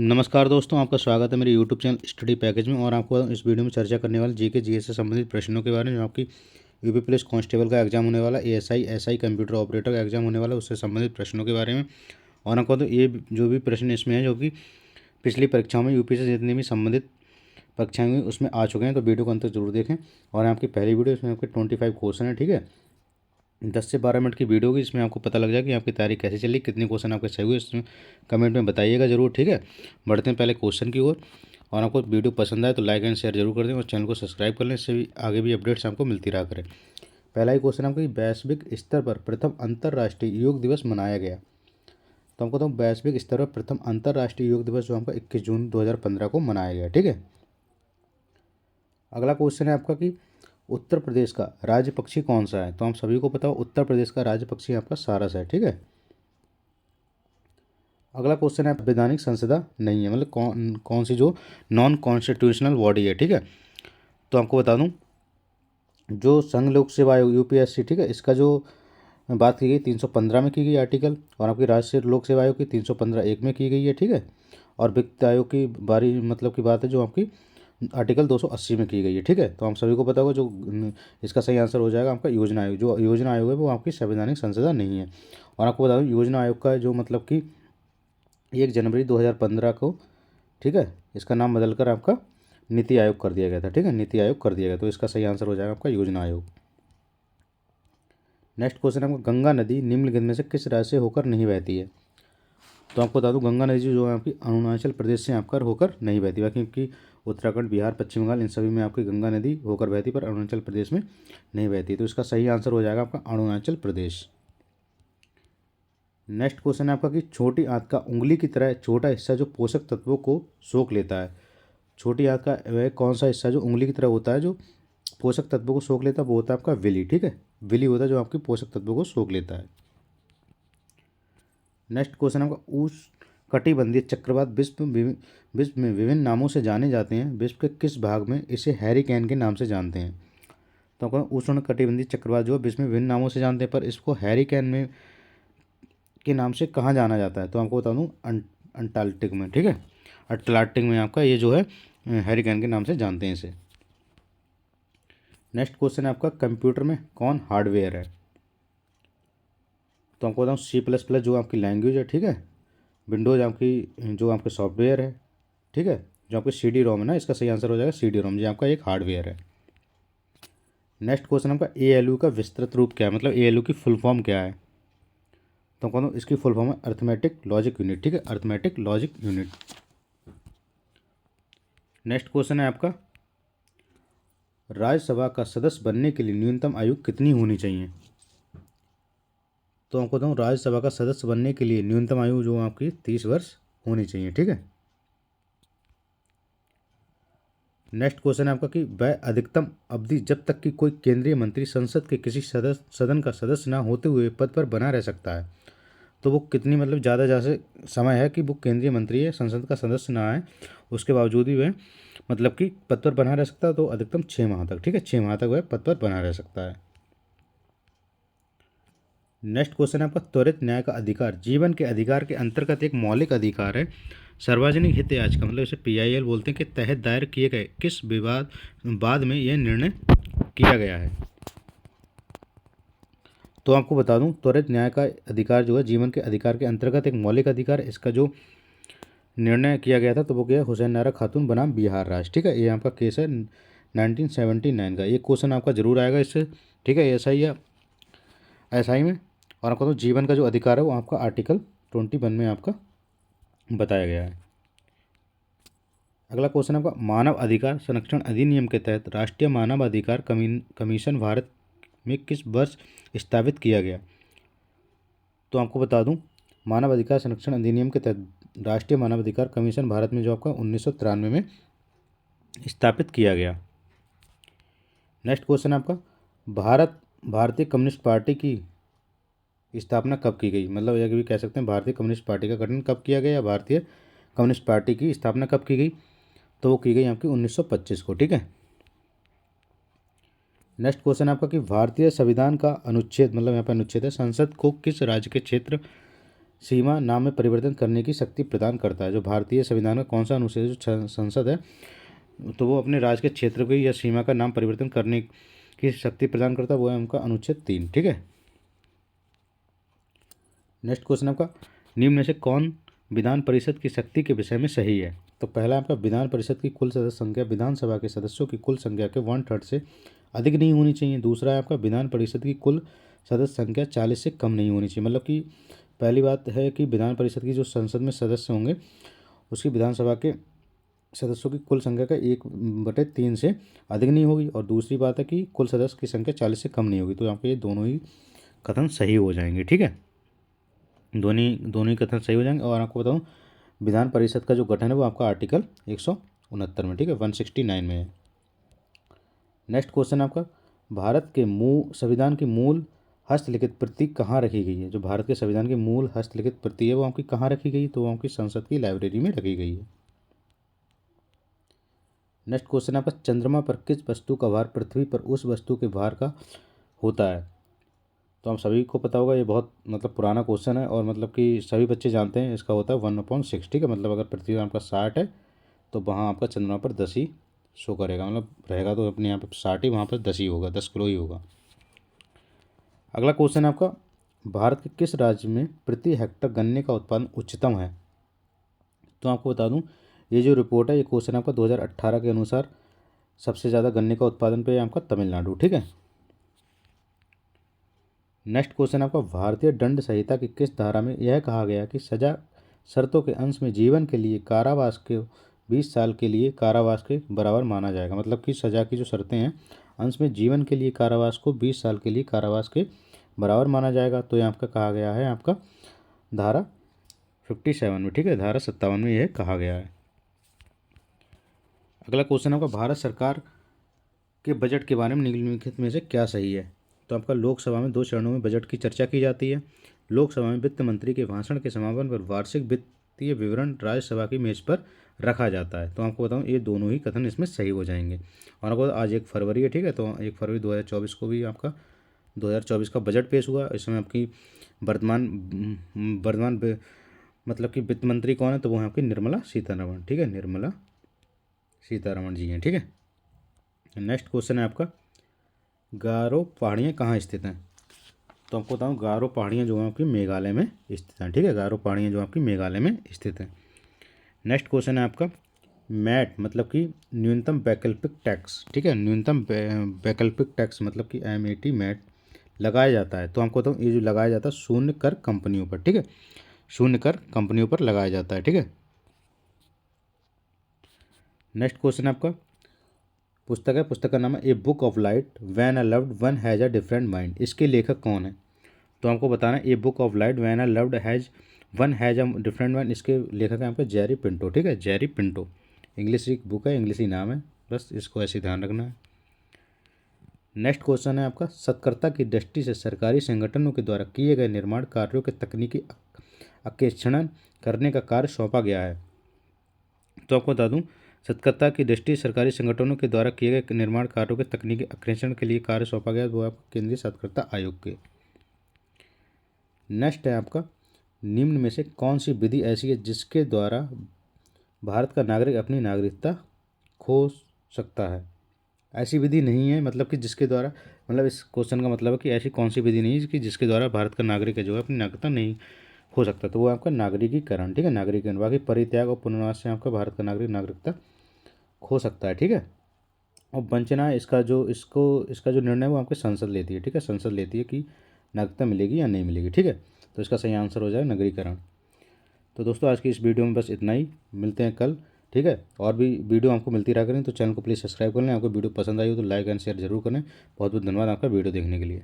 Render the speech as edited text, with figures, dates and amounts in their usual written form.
नमस्कार दोस्तों, आपका स्वागत है मेरे यूट्यूब चैनल स्टडी पैकेज में। और आपको इस वीडियो में चर्चा करने वाले जीके जीएस से संबंधित प्रश्नों के बारे में, जो आपकी यूपी पुलिस कांस्टेबल का एग्जाम होने वाला, एएसआई एसआई कंप्यूटर ऑपरेटर का एग्जाम होने वाला, उससे संबंधित प्रश्नों के बारे में। और आपको तो ये जो भी प्रश्न इसमें है, जो कि पिछली परीक्षाओं में यूपी से जितनी भी संबंधित परीक्षाएं हुई उसमें आ चुके हैं, तो वीडियो को अंत तक जरूर देखें। और आपकी पहली वीडियो, इसमें आपके 25 क्वेश्चन है, ठीक है। 10 से 12 मिनट की वीडियो होगी, इसमें आपको पता लग जाए कि आपकी तैयारी कैसे चली, कितने क्वेश्चन आपके सही हुए, इसमें कमेंट में बताइएगा जरूर, ठीक है। बढ़ते हैं पहले क्वेश्चन की ओर। और आपको वीडियो पसंद आए तो लाइक एंड शेयर जरूर कर दें और चैनल को सब्सक्राइब कर लें, इससे भी आगे भी अपडेट्स आपको मिलती रहा करें। पहला ही क्वेश्चन आपको, वैश्विक स्तर पर प्रथम अंतर्राष्ट्रीय योग दिवस मनाया गया। तो हमको तो वैश्विक स्तर पर प्रथम अंतर्राष्ट्रीय योग दिवस जो आपका 21 जून 2015 को मनाया गया, ठीक है। अगला क्वेश्चन है आपका कि उत्तर प्रदेश का राज्य पक्षी कौन सा है। तो हम सभी को पता हो उत्तर प्रदेश का राज्य पक्षी आपका सारस है, ठीक है। अगला क्वेश्चन है, संवैधानिक संसदा नहीं है, मतलब कौन कौन सी जो नॉन कॉन्स्टिट्यूशनल बॉडी है, ठीक है। तो आपको बता दूं, जो संघ लोक सेवा आयोग यूपीएससी, ठीक है, इसका जो बात की गई 315 में की गई आर्टिकल, और आपकी राष्ट्रीय लोक सेवा आयोग की 315(1) में की गई है, ठीक है। और वित्त आयोग की बारी मतलब की बात है जो आपकी आर्टिकल 280 में की गई है, ठीक है। तो हम सभी को पता होगा जो इसका सही आंसर हो जाएगा आपका योजना आयोग। जो योजना आयोग है वो आपकी संवैधानिक संसदा नहीं है। और आपको बता दूं, योजना आयोग का जो मतलब कि 1 जनवरी 2015 को, ठीक है, इसका नाम बदलकर आपका नीति आयोग कर दिया गया था, ठीक है, नीति आयोग कर दिया गया। तो इसका सही आंसर हो जाएगा आपका योजना आयोग। नेक्स्ट क्वेश्चन आपका, गंगा नदी निम्नलिखित में से किस राज्य से होकर नहीं बहती है। तो आपको बता दूं, गंगा नदी जो है आपकी अरुणाचल प्रदेश से आपका होकर नहीं बहती, बाकी क्योंकि उत्तराखंड, बिहार, पश्चिम बंगाल, इन सभी में आपकी गंगा नदी होकर बहती, पर अरुणाचल प्रदेश में नहीं बहती। तो इसका सही आंसर हो जाएगा आपका अरुणाचल प्रदेश। नेक्स्ट क्वेश्चन है आपका कि छोटी आंत का उंगली की तरह छोटा हिस्सा जो पोषक तत्वों को सोख लेता है। छोटी आंत का वह कौन सा हिस्सा जो उंगली की तरह होता है, जो पोषक तत्वों को सोख लेता है, वो होता है आपका विली, ठीक है। विली होता है जो आपकी पोषक तत्वों को सोख लेता है। नेक्स्ट क्वेश्चन आपका, उष्णकटिबंधीय चक्रवात विश्व में विभिन्न नामों से जाने जाते हैं, विश्व के किस भाग में इसे हैरिकेन के नाम से जानते हैं। तो आपका उष्णकटिबंधीय चक्रवात जो है विश्व में विभिन्न नामों से जानते हैं, पर इसको हैरिकेन में के नाम से कहाँ जाना जाता है। तो आपको बता दूँ, अंटार्कटिक में, ठीक है, अटलांटिक में आपका ये जो है हैरिकेन के नाम से जानते हैं इसे। नेक्स्ट क्वेश्चन है आपका, कंप्यूटर में कौन हार्डवेयर है। तो आपको बताऊँ, C++ जो आपकी लैंग्वेज है, ठीक है। विंडोज़ आपकी जो आपके सॉफ्टवेयर है, ठीक है। जो आपकी CD-ROM है ना, इसका सही आंसर हो जाएगा CD-ROM, जो आपका एक हार्डवेयर है। नेक्स्ट क्वेश्चन आपका, ALU का विस्तृत रूप क्या है, मतलब ALU की फुल फॉर्म क्या है। तो कौन, इसकी फुल फॉर्म है अर्थमेटिक लॉजिक यूनिट, ठीक है, arithmetic logic unit. Next question है आपका, राज्यसभा का सदस्य बनने के लिए न्यूनतम आयु कितनी होनी चाहिए। तो आपको बताऊँ, राज्यसभा का सदस्य बनने के लिए न्यूनतम आयु जो आपकी 30 वर्ष होनी चाहिए, ठीक है। नेक्स्ट क्वेश्चन है आपका कि वह अधिकतम अवधि जब तक कि कोई केंद्रीय मंत्री संसद के किसी सदन का सदस्य ना होते हुए पद पर बना रह सकता है। तो वो कितनी मतलब ज़्यादा समय है कि वो केंद्रीय मंत्री है, संसद का सदस्य ना है, उसके बावजूद भी वह मतलब कि पद पर बना रह सकता है। तो अधिकतम 6 माह तक, ठीक है, 6 माह तक वह पद पर बना रह सकता है। नेक्स्ट क्वेश्चन है आपका, त्वरित न्याय का अधिकार जीवन के अधिकार के अंतर्गत एक मौलिक अधिकार है। सार्वजनिक हित याचिका मतलब इसे PIL बोलते हैं के तहत दायर किए गए किस बाद में यह निर्णय किया गया है। तो आपको बता दूं, त्वरित न्याय का अधिकार जो है जीवन के अधिकार के अंतर्गत एक मौलिक अधिकार है। इसका जो निर्णय किया गया था तो वो क्या, हुसैन नारा खातून बनाम बिहार राज्य, ठीक है। ये आपका केस है 1979 का। ये क्वेश्चन आपका जरूर आएगा इससे, ठीक है, SI में। और आपको तो जीवन का जो अधिकार है वो आपका आर्टिकल 21 में आपका बताया गया है। अगला क्वेश्चन आपका, मानव अधिकार संरक्षण अधिनियम के तहत राष्ट्रीय मानव अधिकार कमीशन भारत में किस वर्ष स्थापित किया गया। तो आपको बता दूं, मानव अधिकार संरक्षण अधिनियम के तहत राष्ट्रीय मानव अधिकार कमीशन भारत में जो आपका 1993 में स्थापित किया गया। नेक्स्ट क्वेश्चन आपका, भारतीय कम्युनिस्ट पार्टी की स्थापना कब की गई, मतलब यह भी कह सकते हैं भारतीय कम्युनिस्ट पार्टी का गठन कब किया गया, या भारतीय कम्युनिस्ट पार्टी की स्थापना कब की गई। तो वो की गई आपकी 1925 को, ठीक है। नेक्स्ट क्वेश्चन आपका कि भारतीय संविधान का अनुच्छेद, मतलब यहाँ पर अनुच्छेद है, संसद को किस राज्य के क्षेत्र सीमा नाम में परिवर्तन करने की शक्ति प्रदान करता है। जो भारतीय संविधान का कौन सा अनुच्छेद जो संसद है तो वो अपने राज्य के क्षेत्र की या सीमा का नाम परिवर्तन करने की शक्ति प्रदान करता है, वो है उनका अनुच्छेद 3। ठीक है। नेक्स्ट क्वेश्चन आपका, निम्न में से कौन विधान परिषद की शक्ति के विषय में सही है? तो पहला आपका, विधान परिषद की कुल सदस्य संख्या विधानसभा के सदस्यों की कुल संख्या के 1/3 से अधिक नहीं होनी चाहिए। दूसरा है आपका, विधान परिषद की कुल सदस्य संख्या 40 से कम नहीं होनी चाहिए। मतलब कि पहली बात है कि विधान परिषद की जो संसद में सदस्य होंगे उसकी विधानसभा के सदस्यों की कुल संख्या का 1/3 से अधिक नहीं होगी। और दूसरी बात है कि कुल सदस्य की संख्या 40 से कम नहीं होगी। तो यहाँ पे ये दोनों ही कथन सही हो जाएंगे। ठीक है, दोनों ही कथन सही हो जाएंगे। और आपको बताऊँ, विधान परिषद का जो गठन है वो आपका आर्टिकल 169 में, ठीक है, 169 में है। नेक्स्ट क्वेश्चन आपका, भारत के संविधान की मूल हस्तलिखित प्रति कहाँ रखी गई है? जो भारत के संविधान की मूल हस्तलिखित प्रति है वो आपकी कहाँ रखी गई? तो वो आपकी संसद की लाइब्रेरी में रखी गई है। नेक्स्ट क्वेश्चन आपका, चंद्रमा पर किस वस्तु का भार पृथ्वी पर उस वस्तु के भार का होता है? तो हम सभी को पता होगा, ये बहुत मतलब पुराना क्वेश्चन है और मतलब कि सभी बच्चे जानते हैं। इसका होता है 1/6। ठीक है, मतलब अगर पृथ्वी पर आपका 60 है तो वहाँ आपका चंद्रमा पर 10 ही शो करेगा, मतलब रहेगा तो अपने यहाँ पर 60 ही, वहाँ पर 10 ही होगा, 10 किलो ही होगा। अगला क्वेश्चन आपका, भारत के किस राज्य में प्रति हेक्टेयर गन्ने का उत्पादन उच्चतम है? तो आपको बता दूं, ये जो रिपोर्ट है ये क्वेश्चन आपका 2018 के अनुसार सबसे ज़्यादा गन्ने का उत्पादन पे है आपका तमिलनाडु। ठीक है। नेक्स्ट क्वेश्चन आपका, भारतीय दंड संहिता की किस धारा में यह कहा गया कि सजा शर्तों के अंश में जीवन के लिए कारावास के 20 साल के लिए कारावास के बराबर माना जाएगा? मतलब कि सजा की जो शर्तें हैं अंश में जीवन के लिए कारावास को 20 साल के लिए कारावास के बराबर माना जाएगा। तो ये आपका कहा गया है आपका धारा 57 में। ठीक है, धारा 57 में यह कहा गया है। अगला क्वेश्चन आपका, भारत सरकार के बजट के बारे में निम्नलिखित में से क्या सही है? तो आपका लोकसभा में 2 चरणों में बजट की चर्चा की जाती है। लोकसभा में वित्त मंत्री के भाषण के समापन पर वार्षिक वित्तीय विवरण राज्यसभा की मेज पर रखा जाता है। तो आपको बताऊं, ये दोनों ही कथन इसमें सही हो जाएंगे। और आपको आज 1 फरवरी है। ठीक है, तो 1 फरवरी 2024 को भी आपका 2024 का बजट पेश हुआ। इसमें आपकी वर्तमान मतलब कि वित्त मंत्री कौन है? तो वो है आपकी निर्मला सीतारमण। ठीक है, निर्मला सीतारमण जी हैं। ठीक है। नेक्स्ट क्वेश्चन है आपका, गारो पहाड़ियाँ कहाँ स्थित हैं? तो आपको बताऊँ, गारो पहाड़ियाँ जो हैं आपकी मेघालय में स्थित हैं। ठीक है, गारो पहाड़ियाँ जो आपकी मेघालय में स्थित हैं। नेक्स्ट क्वेश्चन है आपका, मैट मतलब कि न्यूनतम वैकल्पिक टैक्स। ठीक है, न्यूनतम वैकल्पिक टैक्स मतलब कि MAT मैट लगाया जाता है। तो आपको बताऊँ, ये जो लगाया जाता है शून्य कर कंपनियों पर। ठीक है, शून्य कर कंपनियों पर लगाया जाता है। ठीक है। नेक्स्ट क्वेश्चन आपका, पुस्तक है, पुस्तक का नाम है a book of light when a loved one has a different mind. इसके लेखक कौन है? तो आपको बताना है, a book of light when a loved one has a different mind. इसके लेखक है आपका जेरी पिंटो। ठीक है, जेरी पिंटो। इंग्लिश की बुक है, इंग्लिश ही नाम है, बस इसको ऐसे ध्यान रखना है। नेक्स्ट क्वेश्चन है आपका, सत्कर्ता की दृष्टि से सरकारी संगठनों के द्वारा किए गए निर्माण कार्यों के तकनीकी अन्वेषण करने का कार्य सौंपा गया है। तो आपको बता दूं, सत्कर्ता की दृष्टि सरकारी संगठनों के द्वारा किए गए निर्माण कार्यों के तकनीकी अन्वेषण के लिए कार्य सौंपा गया, वो आपको केंद्रीय सत्कर्ता आयोग के। नेक्स्ट है आपका, निम्न में से कौन सी विधि ऐसी है जिसके द्वारा भारत का नागरिक अपनी नागरिकता खो सकता है? ऐसी विधि नहीं है, मतलब कि जिसके द्वारा, मतलब इस क्वेश्चन का मतलब है कि ऐसी कौन सी विधि नहीं है कि जिसके द्वारा भारत का नागरिक है जो है अपनी नागरिकता नहीं हो सकता। तो वो आपका नागरिकीकरण। ठीक है, नागरिकीकरण। बाकी परित्याग और पुनर्वास से आपका भारत का नागरिकता खो सकता है। ठीक है। और वंचना इसका जो निर्णय वो आपकी संसद लेती है। ठीक है, संसद लेती है कि नागरिकता मिलेगी या नहीं मिलेगी। ठीक है, तो इसका सही आंसर हो जाएगा नगरीकरण। तो दोस्तों आज की इस वीडियो में बस इतना ही, मिलते हैं कल। ठीक है, और भी वीडियो आपको मिलती रहा करें तो चैनल को प्लीज़ सब्सक्राइब कर लें। आपको वीडियो पसंद आई हो तो लाइक एंड शेयर जरूर करें। बहुत बहुत धन्यवाद आपका वीडियो देखने के लिए।